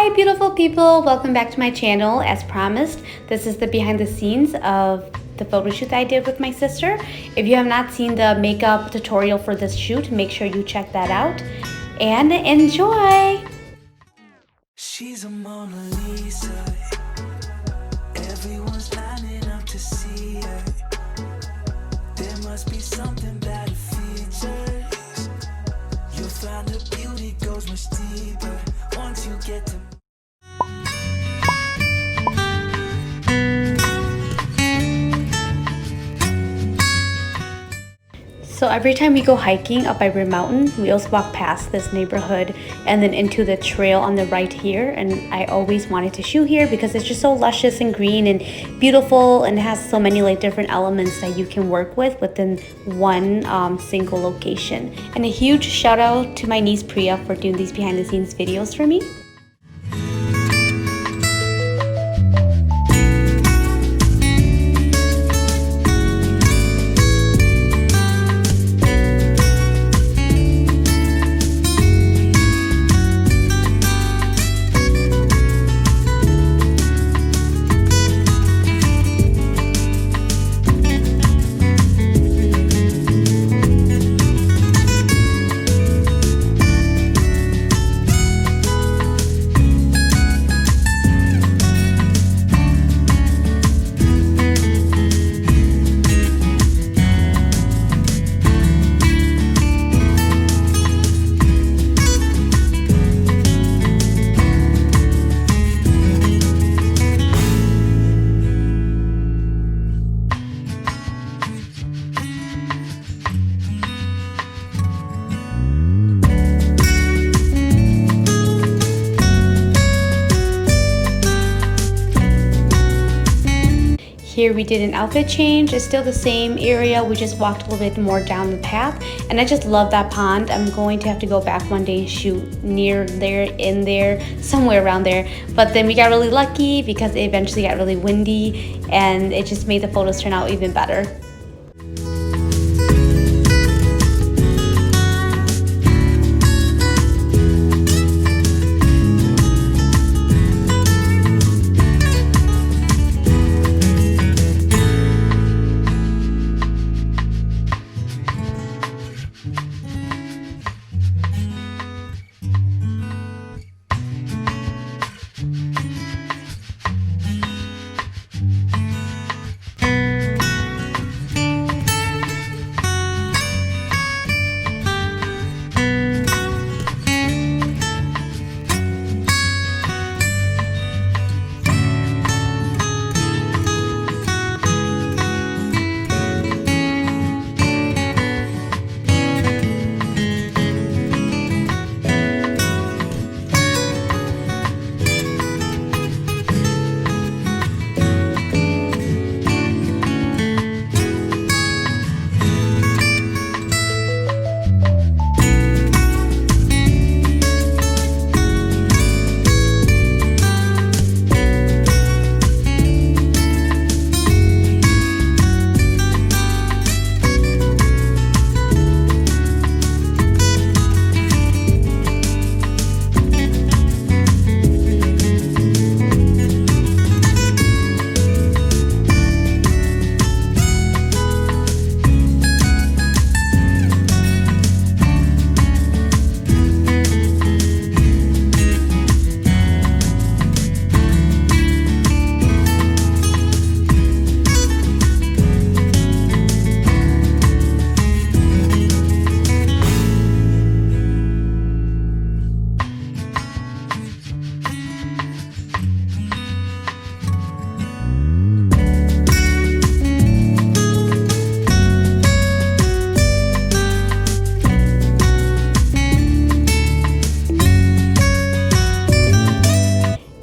Hi beautiful people, welcome back to my channel. As promised, this is the behind the scenes of the photo shoot that I did with my sister. If you have not seen the makeup tutorial for this shoot, make sure you check that out and enjoy. She's a Mona Lisa. Everyone's lining up to see her. There must be something about her features. You'll find her beauty goes much deeper once you get to. So every time we go hiking up by Rim Mountain, we also walk past this neighborhood and then into the trail on the right here. And I always wanted to shoot here because it's just so luscious and green and beautiful, and it has so many like different elements that you can work with within one single location. And a huge shout out to my niece Priya for doing these behind the scenes videos for me. Here we did an outfit change. It's still the same area. We just walked a little bit more down the path, and I just love that pond. I'm going to have to go back one day and shoot near there, in there, somewhere around there. But then we got really lucky because it eventually got really windy, and it just made the photos turn out even better.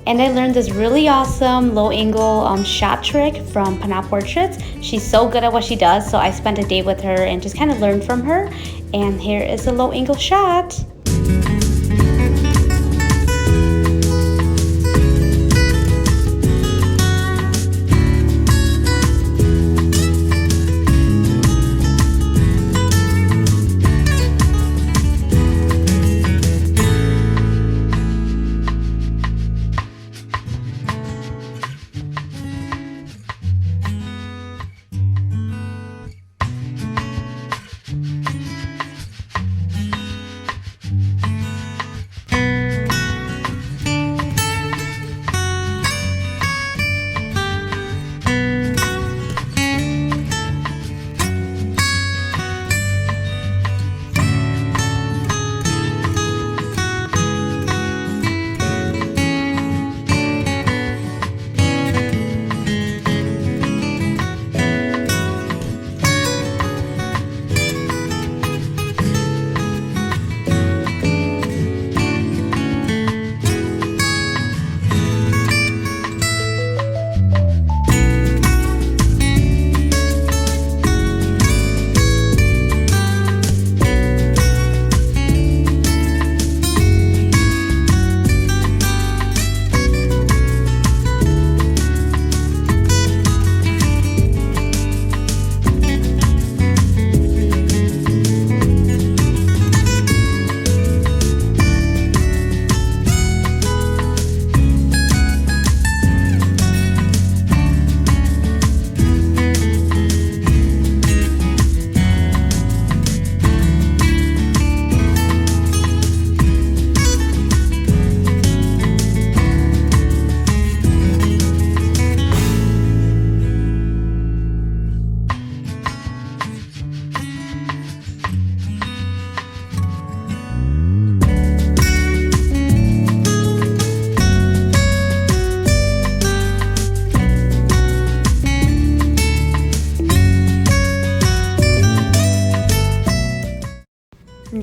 And I learned this really awesome low angle shot trick from Pana Portraits. She's so good at what she does, so I spent a day with her and just kind of learned from her. And here is a low angle shot.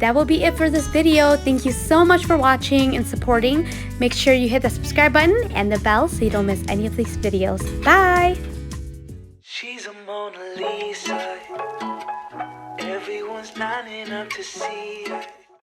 that will be it for this video. Thank you so much for watching and supporting. Make sure you hit the subscribe button and the bell so you don't miss any of these videos. Bye! She's a Mona Lisa. Everyone's lining up to see her.